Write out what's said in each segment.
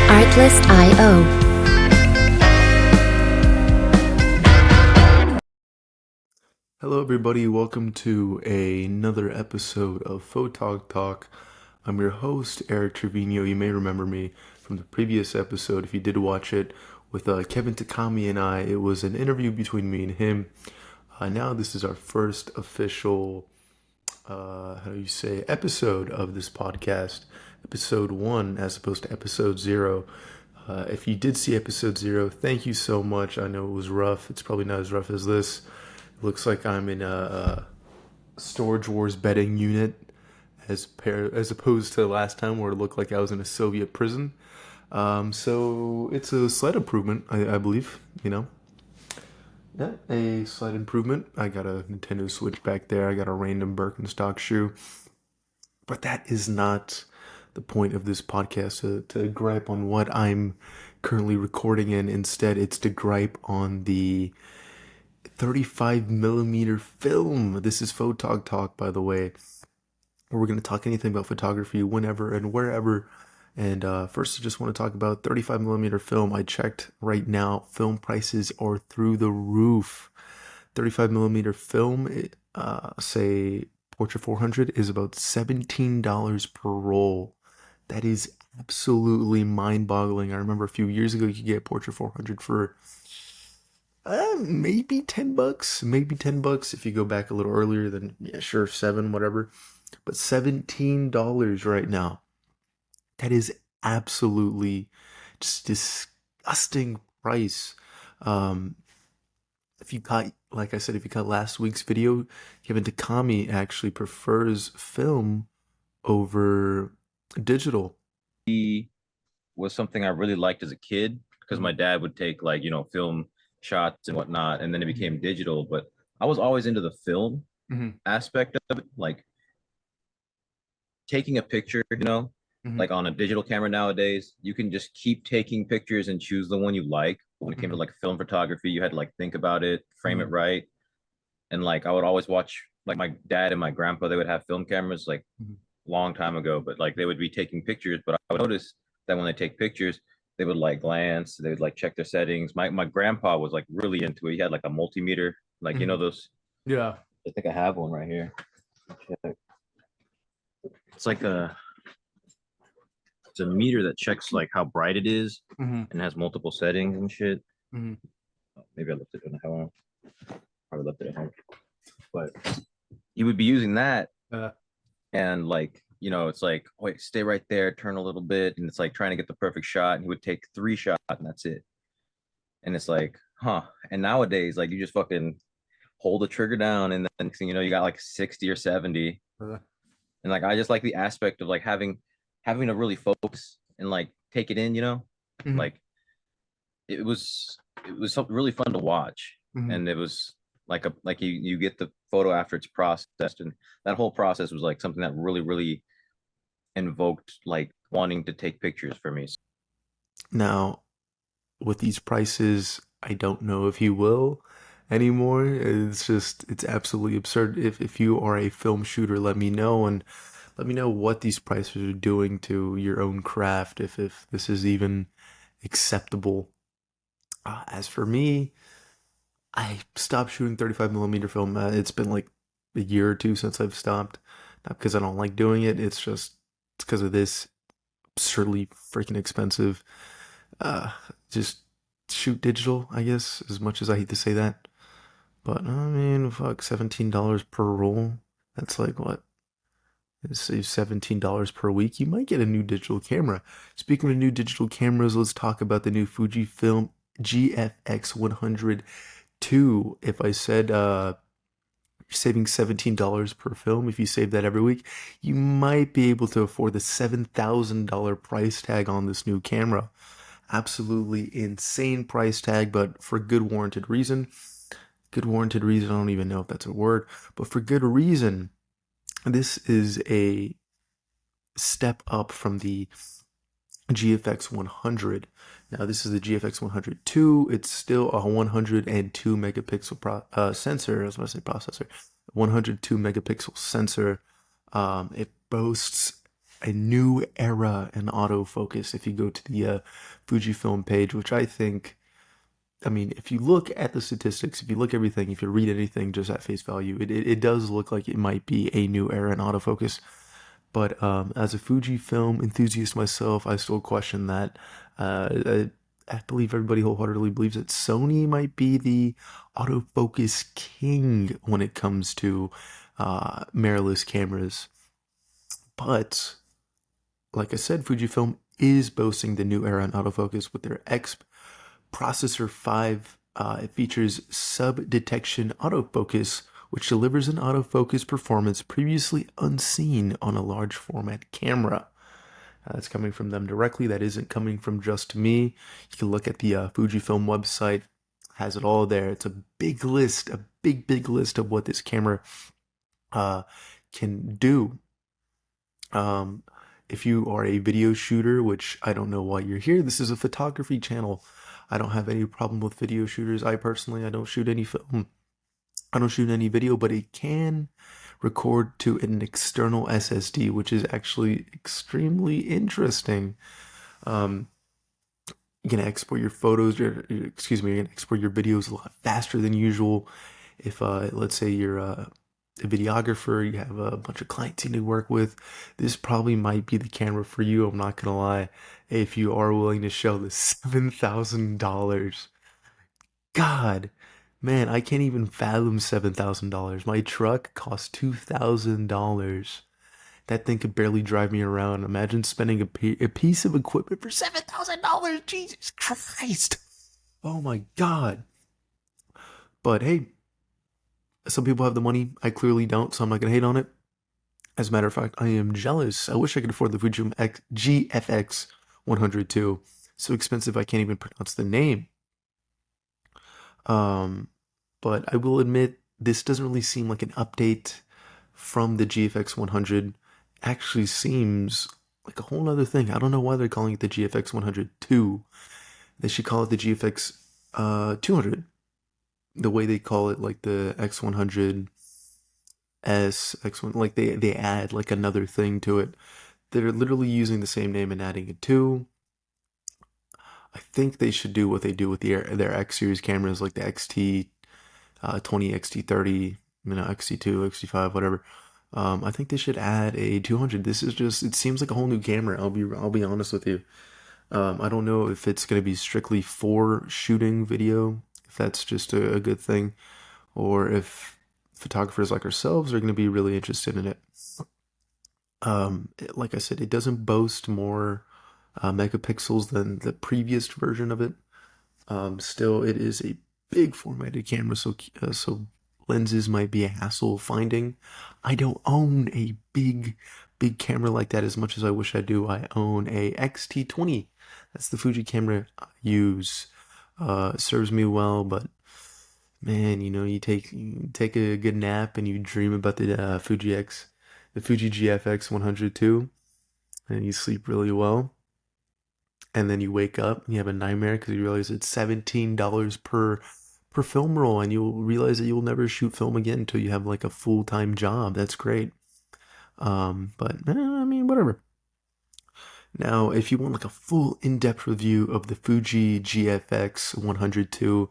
Artlist.io. Hello, everybody. Welcome to another episode of Photogtalk. I'm your host, Eric Trevino. You may remember me from the previous episode if you did watch it with Kevin Takami and I. It was an interview between me and him. Now this is our first official, episode of this podcast, episode 1 as opposed to episode 0. If you did see episode 0, thank you so much. I know it was rough. It's probably not as rough as this. It looks like I'm in a Storage Wars bedding unit as opposed to the last time where it looked like I was in a Soviet prison. So it's a slight improvement, I believe, you know. Yeah, a slight improvement. I got a Nintendo Switch back there. I got a random Birkenstock shoe. But that is not the point of this podcast to gripe on what I'm currently recording in. Instead, it's to gripe on the 35 millimeter film. This is Photogtalk, by the way, where we're going to talk anything about photography whenever and wherever. And first, I just want to talk about 35 millimeter film. I checked right now, film prices are through the roof. 35 millimeter film, say Portra 400, is about $17 per roll. That is absolutely mind-boggling. I remember a few years ago you could get Portra 400 for maybe $10, maybe $10 if you go back a little earlier. Then yeah, sure, 7, whatever. But $17 right now. That is absolutely just disgusting price. Um, if you caught, like I said, if you caught last week's video, Kevin Takami actually prefers film over digital. Was something I really liked as a kid because my dad would take film shots and whatnot, and then it became digital. But I was always into the film aspect of it, like taking a picture, like on a digital camera nowadays, you can just keep taking pictures and choose the one you like. When it came to like film photography, you had to like think about it, frame it right. And like I would always watch like my dad and my grandpa, they would have film cameras like long time ago, but like they would be taking pictures. But I would notice that when they take pictures, they would like glance, they would like check their settings. My grandpa was like really into it. He had like a multimeter, like those. Yeah. I think I have one right here. It's like it's a meter that checks like how bright it is and has multiple settings and shit. Maybe I left it in home. Probably left it at home. But he would be using that and like it's like, wait, stay right there, turn a little bit, and it's like trying to get the perfect shot. And he would take 3 shots and that's it. And it's like, huh. And nowadays, like you just fucking hold the trigger down, and then you got like 60 or 70. And like I just like the aspect of like having to really focus and like take it in, like it was something really fun to watch. And it was like you get the photo after it's processed, and that whole process was like something that really invoked like wanting to take pictures for me. Now, with these prices, I don't know if you will anymore. It's absolutely absurd. If you are a film shooter, let me know, and let me know what these prices are doing to your own craft, if this is even acceptable. As for me, I stopped shooting 35 millimeter film. It's been like a year or two since I've stopped. Not because I don't like doing it. It's because of this absurdly freaking expensive. Just shoot digital, I guess, as much as I hate to say that. But I mean, fuck, $17 per roll. That's like what? Save $17 per week. You might get a new digital camera. Speaking of new digital cameras, let's talk about the new FujiFilm GFX 102. If I said you're saving $17 per film, if you save that every week, you might be able to afford the $7,000 price tag on this new camera. Absolutely insane price tag, but for good warranted reason. Good warranted reason, I don't even know if that's a word, but for good reason. This is a step up from the GFX 100. Now this is the GFX 102. It's still a 102 megapixel sensor. I was going to say processor. 102 megapixel sensor. It boasts a new era in autofocus. If you go to the Fujifilm page, which I think, I mean, if you look at the statistics, if you look everything, if you read anything just at face value, it does look like it might be a new era in autofocus. But as a Fujifilm enthusiast myself, I still question that. I believe everybody wholeheartedly believes that Sony might be the autofocus king when it comes to mirrorless cameras. But like I said, Fujifilm is boasting the new era in autofocus with their X Processor 5. It features sub detection autofocus, which delivers an autofocus performance previously unseen on a large format camera. That's coming from them directly. That isn't coming from just me. You can look at the Fujifilm website, has it all there. It's a big list, a big list of what this camera uh, can do. Um, if you are a video shooter, which I don't know why you're here, this is a photography channel. I don't have any problem with video shooters. I don't shoot any film. I don't shoot any video, but it can record to an external SSD, which is actually extremely interesting. Um, you can export your photos, excuse me, you can export your videos a lot faster than usual. If, let's say you're a videographer, you have a bunch of clients you need to work with, this probably might be the camera for you. I'm not gonna lie. If you are willing to shell the $7,000, God, man, I can't even fathom $7,000. My truck costs $2,000. That thing could barely drive me around. Imagine spending a piece of equipment for $7,000. Jesus Christ. Oh my God. But hey, some people have the money. I clearly don't, so I'm not going to hate on it. As a matter of fact, I am jealous. I wish I could afford the Fujifilm GFX 102. So expensive I can't even pronounce the name. Um, but I will admit this doesn't really seem like an update from the GFX 100. Actually seems like a whole other thing. I don't know why they're calling it the GFX 102. They should call it the GFX 200. The way they call it, like the X100 S X1, like they add like another thing to it. They're literally using the same name and adding a 2. I think they should do what they do with their X series cameras, like the XT 20, XT30, XT2, XT5, whatever. I think they should add a 200. This is just, it seems like a whole new camera. I'll be honest with you. I don't know if it's going to be strictly for shooting video, if that's just a good thing, or if photographers like ourselves are going to be really interested in it. Like I said, it doesn't boast more megapixels than the previous version of it. Still, it is a big formatted camera, so lenses might be a hassle finding. I don't own a big camera like that as much as I wish I do. I own a XT20. That's the Fuji camera I use. It serves me well, but man, you take a good nap and you dream about the Fuji GFX 102, and you sleep really well. And then you wake up and you have a nightmare because you realize it's $17 per film roll, and you'll realize that you'll never shoot film again until you have like a full-time job. That's great. But I mean, whatever. Now, if you want like a full in-depth review of the Fuji GFX 102,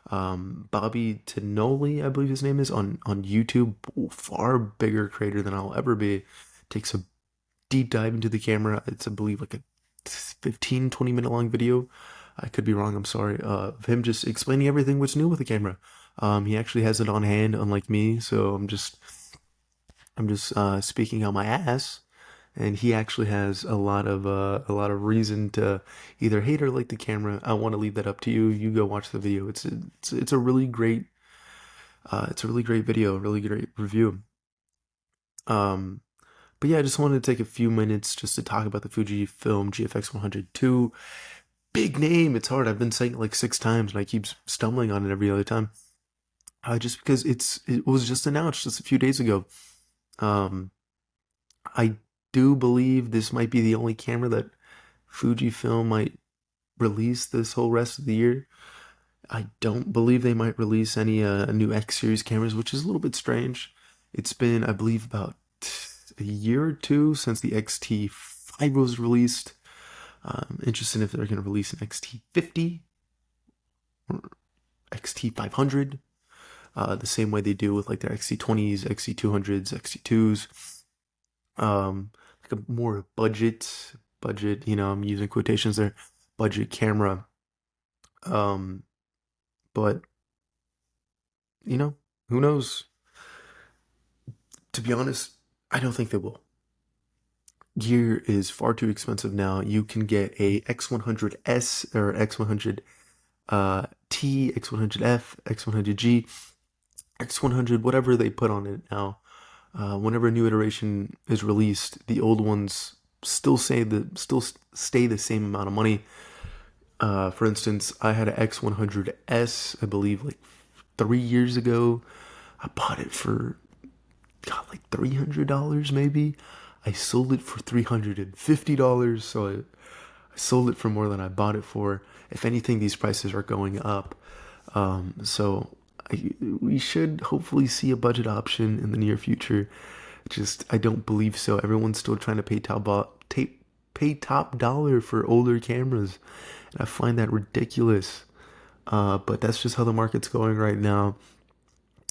Bobby Tinoli, I believe his name is, on YouTube, far bigger creator than I'll ever be, takes a deep dive into the camera. It's, I believe, like a 15-20 minute long video. I could be wrong, I'm sorry. Of him just explaining everything what's new with the camera. He actually has it on hand, unlike me, so I'm just speaking on my ass, and he actually has a lot of reason to either hate or like the camera. I want to leave that up to you. You go watch the video. It's a really great video, a really great review. Um, but yeah, I just wanted to take a few minutes just to talk about the Fujifilm GFX 102. Big name. It's hard. I've been saying it like 6 times, and I keep stumbling on it every other time. Just because it was just announced just a few days ago. Um, I do believe this might be the only camera that Fujifilm might release this whole rest of the year. I don't believe they might release any new X series cameras, which is a little bit strange. It's been, I believe, about a year or two since the XT5 was released. Interested if they're going to release an XT50 or XT500, the same way they do with like their XT20s, XT200s, XT2s. Like a more budget, I'm using quotations there, budget camera. Um, but who knows? To be honest, I don't think they will. Gear is far too expensive now. You can get a X100S or X100 T, X100F, X100G, X100, whatever they put on it now. Whenever a new iteration is released, the old ones still stay the same amount of money. For instance, I had an X100S, I believe, like 3 years ago. I bought it for like $300 maybe. I sold it for $350, so I sold it for more than I bought it for. If anything, these prices are going up. We should hopefully see a budget option in the near future. Just I don't believe so. Everyone's still trying to pay top dollar for older cameras, and I find that ridiculous. But that's just how the market's going right now.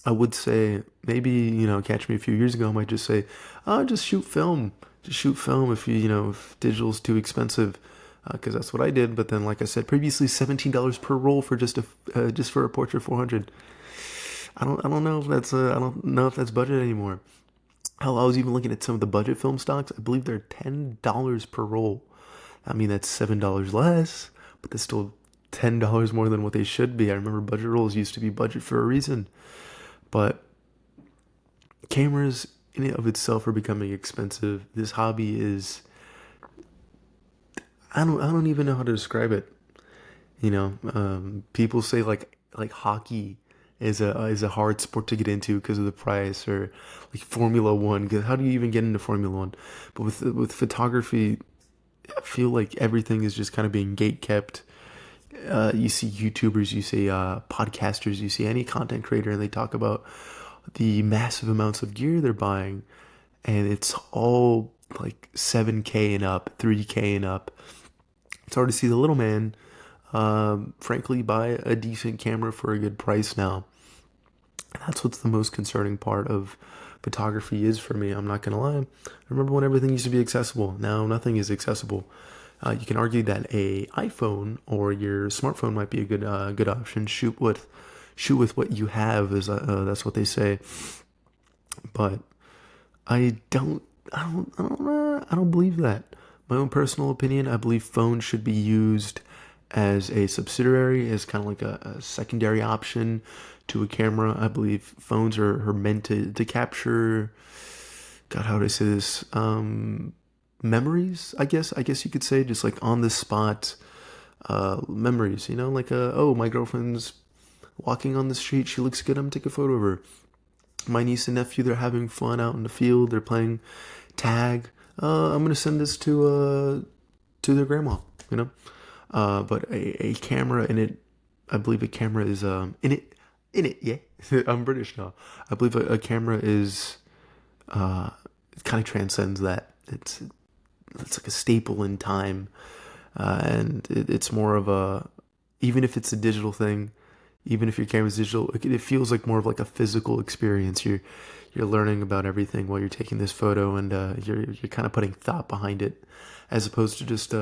I would say maybe, catch me a few years ago, I might just say, oh, just shoot film. Just shoot film if digital's too expensive, because that's what I did. But then, like I said previously, $17 per roll for just for a Portrait 400. I don't know if that's budget anymore. Hell, I was even looking at some of the budget film stocks. I believe they're $10 per roll. I mean, that's $7 less, but that's still $10 more than what they should be. I remember budget rolls used to be budget for a reason. But cameras in and of itself are becoming expensive. This hobby is I don't even know how to describe it. People say like hockey is a hard sport to get into because of the price, or like Formula One. Because how do you even get into Formula One? But with photography, I feel like everything is just kind of being gate kept. You see YouTubers, you see podcasters, you see any content creator, and they talk about the massive amounts of gear they're buying, and it's all like 7K and up, 3K and up. It's hard to see the little man, frankly, buy a decent camera for a good price now. And that's what's the most concerning part of photography is for me. I'm not gonna lie. I remember when everything used to be accessible. Now nothing is accessible. You can argue that a iPhone or your smartphone might be a good option. Shoot with what you have, is that's what they say. But I don't believe that. My own personal opinion, I believe phones should be used as a subsidiary, as kind of like a secondary option to a camera. I believe phones are meant to capture, God, how would I say this? Memories, I guess you could say, just like on the spot memories, like oh, my girlfriend's walking on the street, she looks good, I'm gonna take a photo of her. My niece and nephew, they're having fun out in the field, they're playing tag. I'm gonna send this to their grandma, you know. But a camera in it, I believe a camera is in it, yeah. I'm British now. I believe a camera is it kind of transcends that. It's like a staple in time, and it's more of a, even if it's a digital thing, even if your camera's digital, it feels like more of like a physical experience. You're learning about everything while you're taking this photo, and you're kind of putting thought behind it, as opposed to just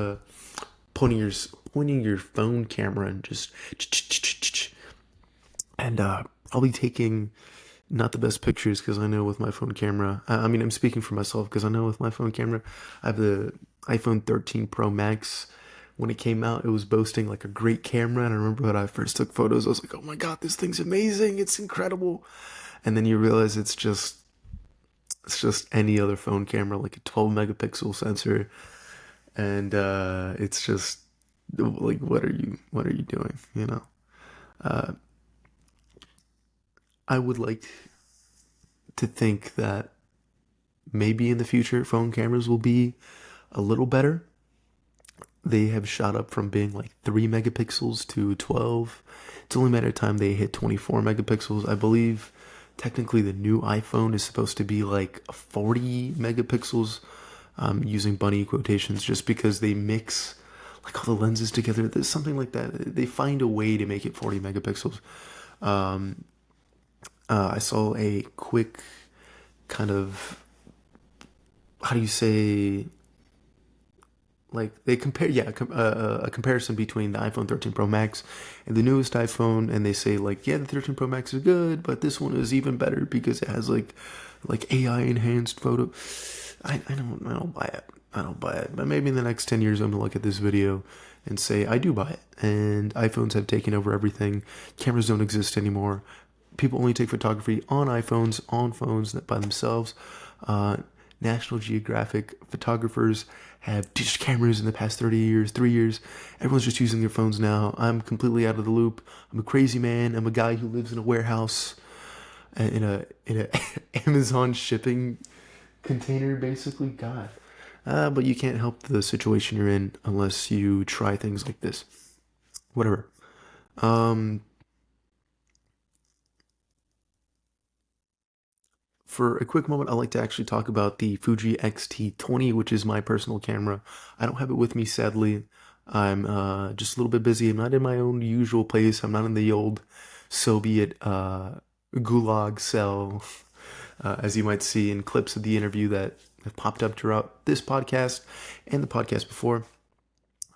pointing your phone camera and just and probably taking not the best pictures, because I know with my phone camera, I mean, I'm speaking for myself, because I know with my phone camera, I have the iPhone 13 Pro Max. When it came out, it was boasting like a great camera, and I remember when I first took photos, I was like, oh my god, this thing's amazing, it's incredible. And then you realize it's just any other phone camera, like a 12 megapixel sensor, and it's just like, what are you doing, uh, I would like to think that maybe in the future phone cameras will be a little better. They have shot up from being like 3 megapixels to 12. It's only a matter of time they hit 24 megapixels. I believe technically the new iPhone is supposed to be like 40 megapixels, using bunny quotations, just because they mix like all the lenses together. There's something like that. They find a way to make it 40 megapixels. I saw a quick kind of, how do you say, like they compare, yeah, a comparison between the iPhone 13 Pro Max and the newest iPhone, and they say like, yeah, the 13 Pro Max is good, but this one is even better because it has like AI enhanced photo. I don't buy it. I don't buy it. But maybe in the next 10 years, I'm gonna look at this video and say I do buy it. And iPhones have taken over everything. Cameras don't exist anymore. People only take photography on iPhones, on phones by themselves. Uh, National Geographic photographers have ditched cameras in the past 30 years, 3 years. Everyone's just using their phones now. I'm completely out of the loop. I'm a crazy man. I'm a guy who lives in a warehouse, in a Amazon shipping container, basically. God. But you can't help the situation you're in unless you try things like this. Whatever. Um, For a quick moment, I'd like to actually talk about the Fuji X-T20, which is my personal camera. I don't have it with me, sadly. I'm just a little bit busy. I'm not in my own usual place. I'm not in the old Soviet gulag cell, as you might see in clips of the interview that have popped up throughout this podcast and the podcast before.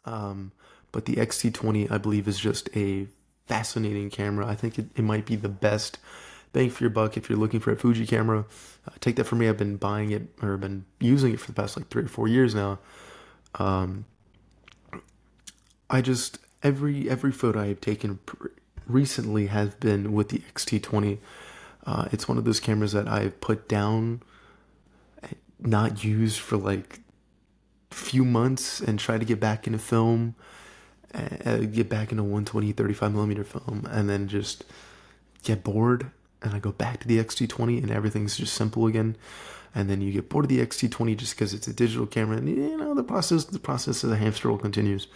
But the XT20, I believe, is just a fascinating camera. I think it might be the best bang for your buck if you're looking for a Fuji camera. Take that from me. I've been buying it, or been using it for the past like 3 or 4 years now. I just every photo I've taken recently has been with the XT20. It's one of those cameras that I've put down, not used for like few months, and try to get back into film, get back into 120 35 millimeter film, and then just get bored, and I go back to the XT20 and everything's just simple again. And then you get bored of the XT20 just because it's a digital camera, and the process of the hamster wheel continues.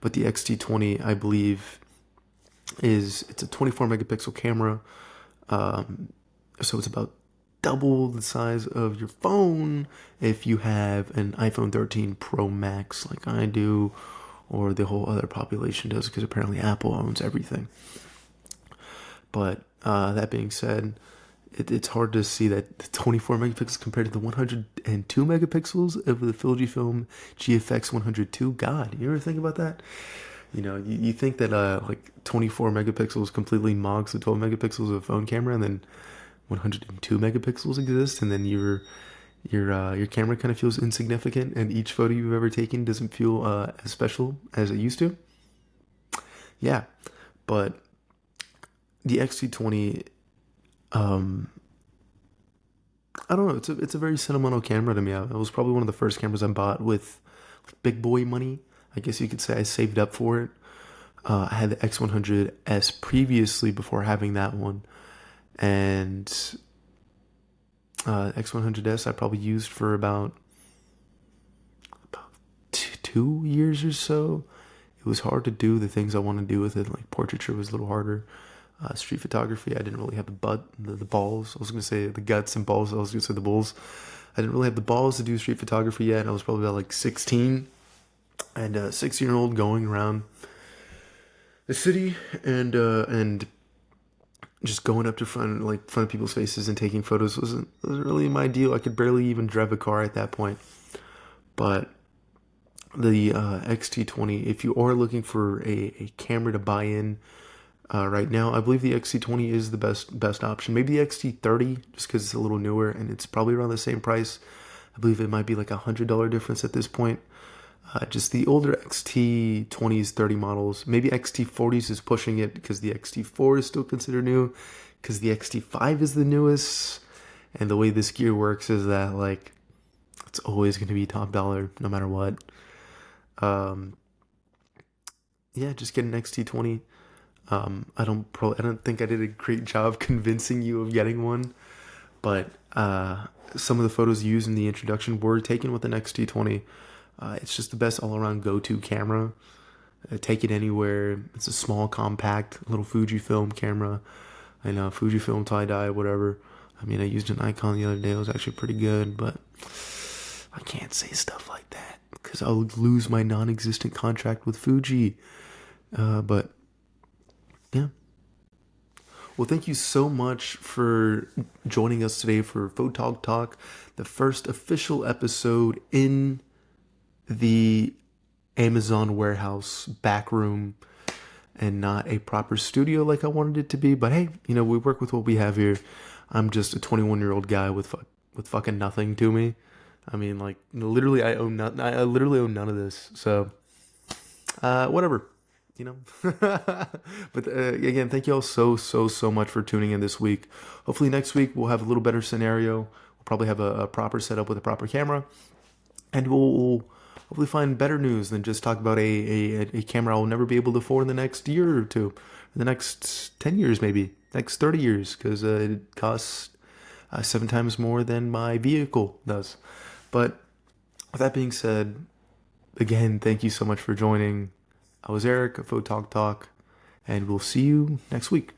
But the XT20, I believe, it's a 24 megapixel camera, so it's about double the size of your phone if you have an iPhone 13 Pro Max like I do, or the whole other population does, because apparently Apple owns everything. But that being said, it's hard to see that the 24 megapixels compared to the 102 megapixels of the Fujifilm GFX 102. God, you ever think about that? You think that like 24 megapixels completely mogs the 12 megapixels of a phone camera, and then 102 megapixels exist, and then your camera kind of feels insignificant, and each photo you've ever taken doesn't feel as special as it used to. Yeah, but the XT20, I don't know. It's a very sentimental camera to me. It was probably one of the first cameras I bought with like big boy money. I guess you could say I saved up for it. I had the X100S previously before having that one, and X100S I probably used for about 2 years or so. It was hard to do the things I wanted to do with it. Like portraiture was a little harder. Street photography, I didn't really have the balls. I was gonna say the guts and balls. I was gonna say the balls. I didn't really have the balls to do street photography yet. I was probably about like 16, and a 16-year-old going around the city and just going up to front of people's faces and taking photos wasn't really my deal. I could barely even drive a car at that point. But the XT20, if you are looking for a camera to buy in right now, I believe the XT20 is the best option. Maybe the XT30, just because it's a little newer and it's probably around the same price. I believe it might be like $100 difference at this point. Just the older XT20s, 30 models. Maybe XT40s is pushing it because the XT4 is still considered new, because the XT5 is the newest. And the way this gear works is that like it's always going to be top dollar no matter what. Yeah, just get an XT20. I don't think I did a great job convincing you of getting one, but some of the photos used in the introduction were taken with an XT20. It's just the best all-around go-to camera. Take it anywhere. It's a small, compact, little Fujifilm camera. I know Fujifilm tie dye, whatever. I mean, I used an icon the other day. It was actually pretty good, but I can't say stuff like that because I'll lose my non-existent contract with Fuji. But yeah. Well, thank you so much for joining us today for Photogtalk, the first official episode in the Amazon warehouse back room and not a proper studio like I wanted it to be. But hey, we work with what we have here. I'm just a 21-year-old guy with fucking nothing to me. I mean, like literally, I own nothing. I literally own none of this. So, whatever, you know. But again, thank you all so much for tuning in this week. Hopefully, next week we'll have a little better scenario. We'll probably have a proper setup with a proper camera, and we'll hopefully find better news than just talk about a camera I'll never be able to afford in the next year or two, in the next 10 years, maybe, next 30 years, because it costs 7 times more than my vehicle does. But with that being said, again, thank you so much for joining. I was Eric of Photogtalk, and we'll see you next week.